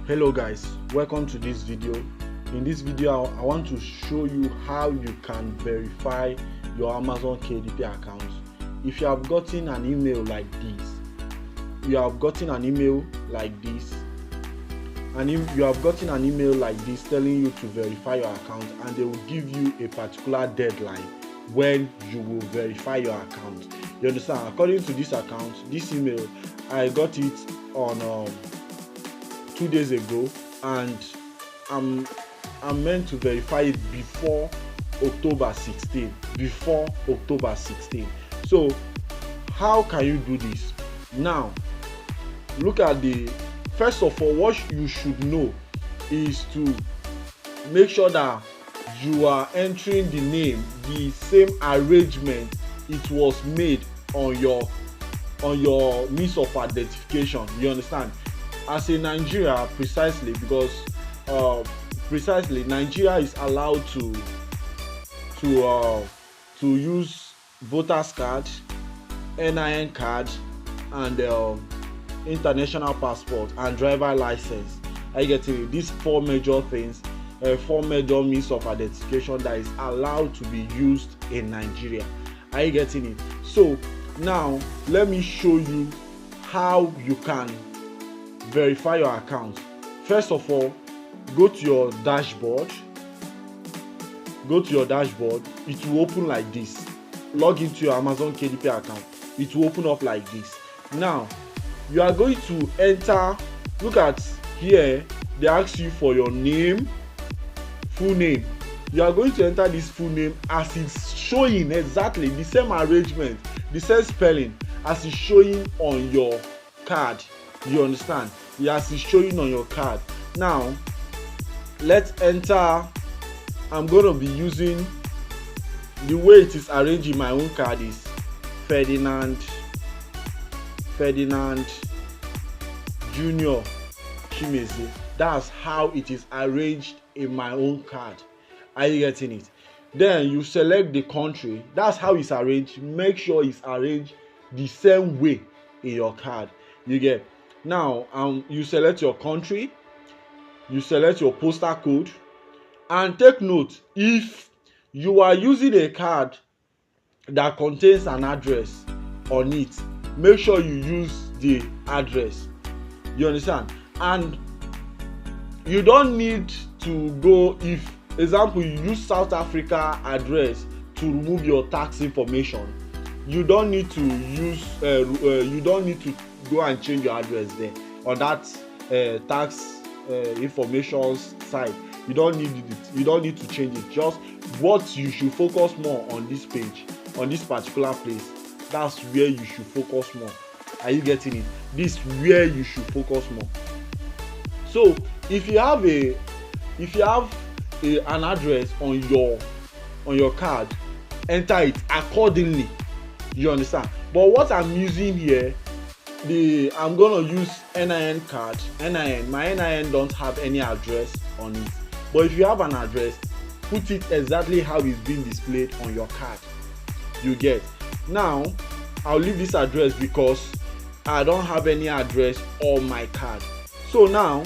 Hello guys, welcome to this video. In this video I want to show you how you can verify your Amazon KDP account. If you have gotten an email like this, and if you have gotten an email like this telling you to verify your account, and they will give you a particular deadline when you will verify your account. You understand? According to this account, this email, I got it on 2 days ago, and I'm meant to verify it before October 16. So how can you do this? Now look at first of all, what you should know is to make sure that you are entering the name, the same arrangement it was made on your means of identification. You understand? As a Nigeria, precisely because Nigeria is allowed to use voters card, NIN card, and international passport and driver license. I get it. These four major things, four major means of identification that is allowed to be used in Nigeria. Are you getting it? So now let me show you how you can verify your account. First of all, go to your dashboard. It will open like this. Log into your Amazon KDP account. It will open up like this. Now you are going to enter. Look at here, they ask you for your name, full name. You are going to enter this full name as it's showing, exactly the same arrangement, the same spelling as it's showing on your card. You understand? Yes, it's showing on your card. Now let's enter. I'm going to be using the way it is arranged in my own card is Ferdinand Junior Chimeze. That's how it is arranged in my own card. Are you getting it? Then you select the country. That's how it's arranged. Make sure it's arranged the same way in your card. You get? Now you select your country, you select your postal code, and take note, if you are using a card that contains an address on it, make sure you use the address. You understand? And you don't need to go, if example you use South Africa address to remove your tax information, you don't need to go and change your address there on that tax information site. You don't need to change it. Just what you should focus more on this page, on this particular place. That's where you should focus more. Are you getting it? This is where you should focus more. So if you have an address on your card, enter it accordingly. You understand? But what I'm using here, I'm gonna use NIN card. My NIN don't have any address on it. But if you have an address, put it exactly how it's being displayed on your card. You get? Now I'll leave this address because I don't have any address on my card. So now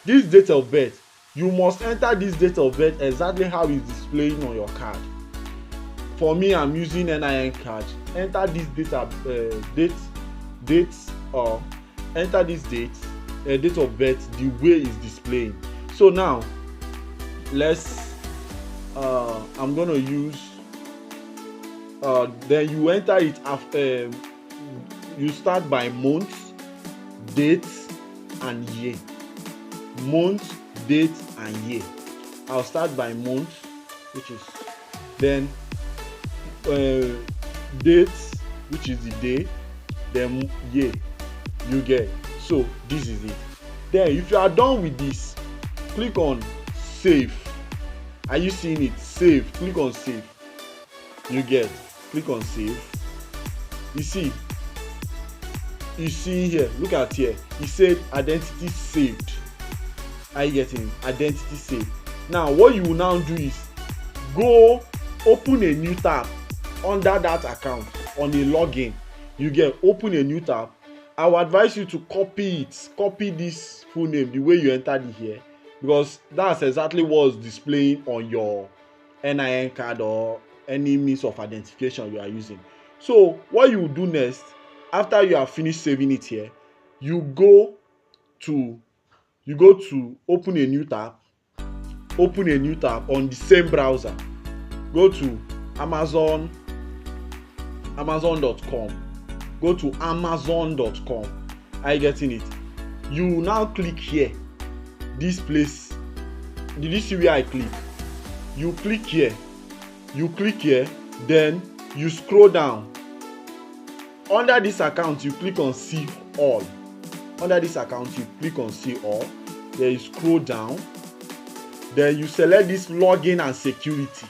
this date of birth, you must enter this date of birth exactly how it's displaying on your card. For me, I'm using NIN card. Enter this date of birth the way it's displaying. So now I'm gonna use then you enter it after you start by month, date, and year. Month, date, and year. I'll start by month, which is then date, which is the day, then year. You get? So this is it. Then if you are done with this, click on save. Are you seeing it? Save. Click on save. You get? Click on save. You see here, look at here, it said identity saved. Are you getting it? Identity saved. Now what you will now do is go open a new tab under that account on a login. You get? Open a new tab I would advise you to copy this full name the way you entered it here, because that's exactly what's displaying on your NIN card or any means of identification you are using. So what you do next, after you have finished saving it here, you go to open a new tab on the same browser. Go to amazon.com. Go to amazon.com. Are you getting it? You now click here, this place. Did you see where I click? You click here, then you scroll down. Under this account, you click on see all. Then you scroll down, then you select this login and security.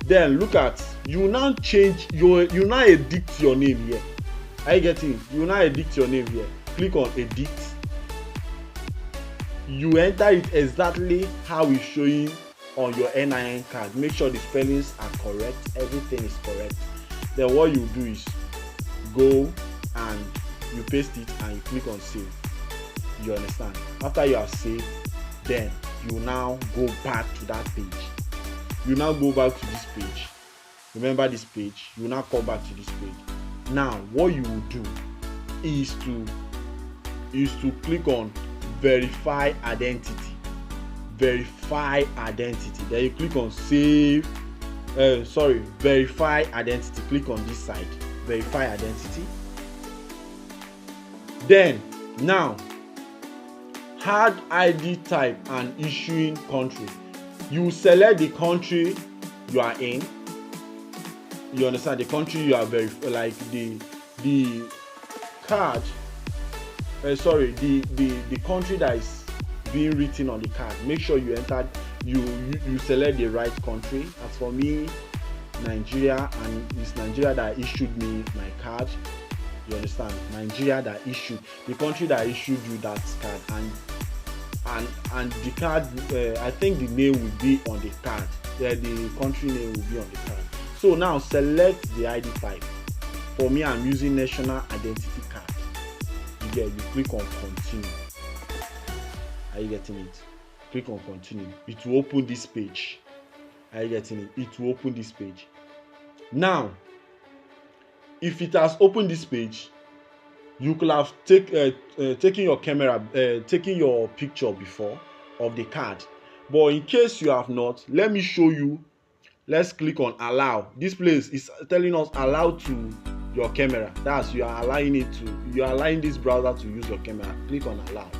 Then look at, you now edit your name here. Are you getting it? You now edit your name here. Click on edit. You enter it exactly how it's showing on your NIN card. Make sure the spellings are correct, everything is correct. Then what you do is go and you paste it and you click on save. You understand? After you have saved, then you now go back to that page. This page. Remember this page. You now come back to this page. Now what you will do is to click on verify identity. Then you click on verify identity. Click on this side, verify identity. Then now add ID type and issuing country. You select the country you are in. You understand? The country you are the card. The country that is being written on the card. Make sure you select the right country. As for me, Nigeria, and it's Nigeria that issued me my card. You understand? Nigeria that issued the country that issued you that card, and the card. I think the name will be on the card. Yeah, the country name will be on the card. So now select the ID type. For me, I'm using national identity card. You click on continue. Are you getting it? Click on continue. It will open this page. Are you getting it? It will open this page. Now, if it has opened this page, you could have taken your camera, taken your picture before of the card. But in case you have not, let me show you. Let's click on allow. This place is telling us allow to your camera. That's you are allowing this browser to use your camera. Click on allow.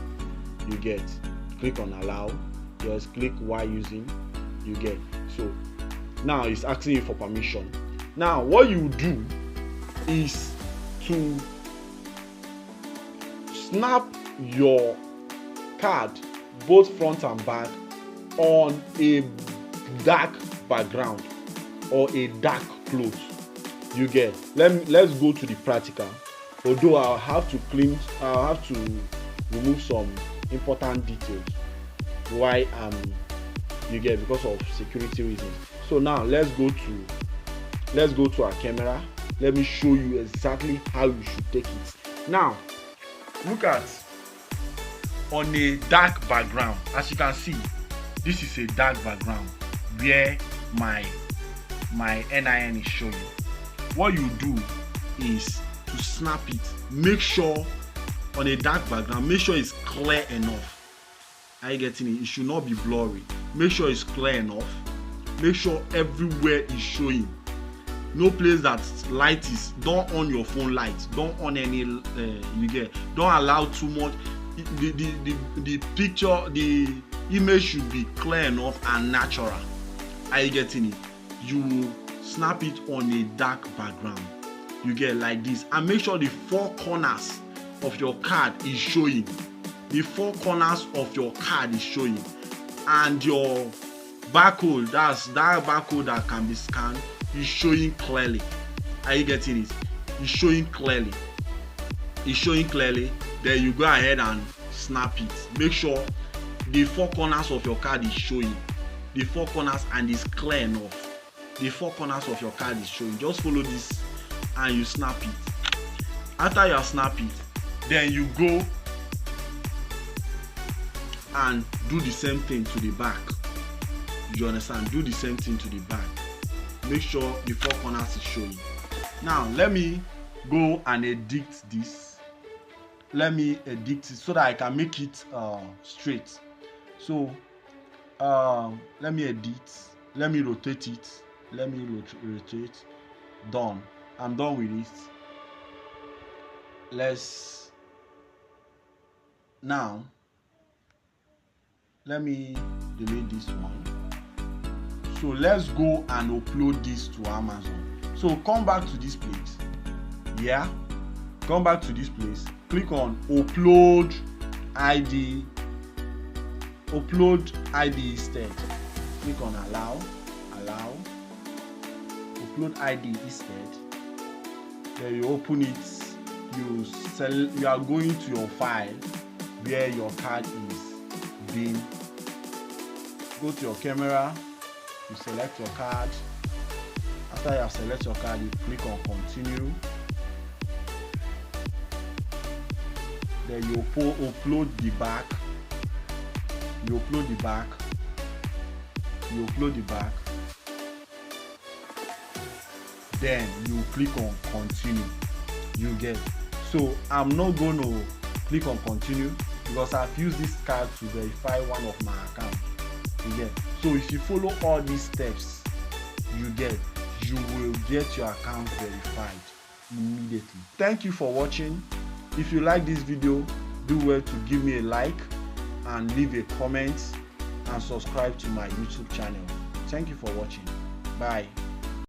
Click on allow. Just click while using. So now it's asking you for permission. Now what you do is to snap your card, both front and back, on a dark background or a dark cloth. Let's go to the practical. Although I'll have to remove some important details because of security reasons. So now let's go to our camera. Let me show you exactly how you should take it. Now look at on a dark background. As you can see, this is a dark background where my NIN is showing. What you do is to snap it. Make sure on a dark background, make sure it's clear enough. Are you getting it? It should not be blurry. Make sure it's clear enough. Make sure everywhere is showing. No place that light is. Don't on your phone light. Don't on any. Don't allow too much. The picture, the image should be clear enough and natural. Are you getting it? You snap it on a dark background. Like this, and make sure the four corners of your card is showing. The four corners of your card is showing, and your barcode, that barcode that can be scanned, is showing clearly. Are you getting it? It's showing clearly. Then you go ahead and snap it. Make sure the four corners of your card is showing. The four corners, and it's clear enough. The four corners of your card is showing. Just follow this and you snap it. After you snap it, then you go and do the same thing to the back. You understand? Do the same thing to the back. Make sure the four corners is showing. Now let me go and edit this. Let me edit it so that I can make it straight. So let me edit. Let me rotate it. Let me rotate. Done. I'm done with it. Let's now. Let me delete this one. So let's go and upload this to Amazon. So come back to this place. Yeah, come back to this place. Click on upload ID. Upload ID instead. Click on allow. Upload ID instead. Then you open it. You are going to your file where your card is being. Go to your camera. You select your card. After you have selected your card, you click on continue. Then you upload the back. You upload the back. You upload the back. Then you click on continue. You get. So I'm not going to click on continue because I've used this card to verify one of my accounts. You get. So if you follow all these steps, you will get your account verified immediately. Thank you for watching. If you like this video, do well to give me a like and leave a comment and subscribe to my YouTube channel. Thank you for watching. Bye.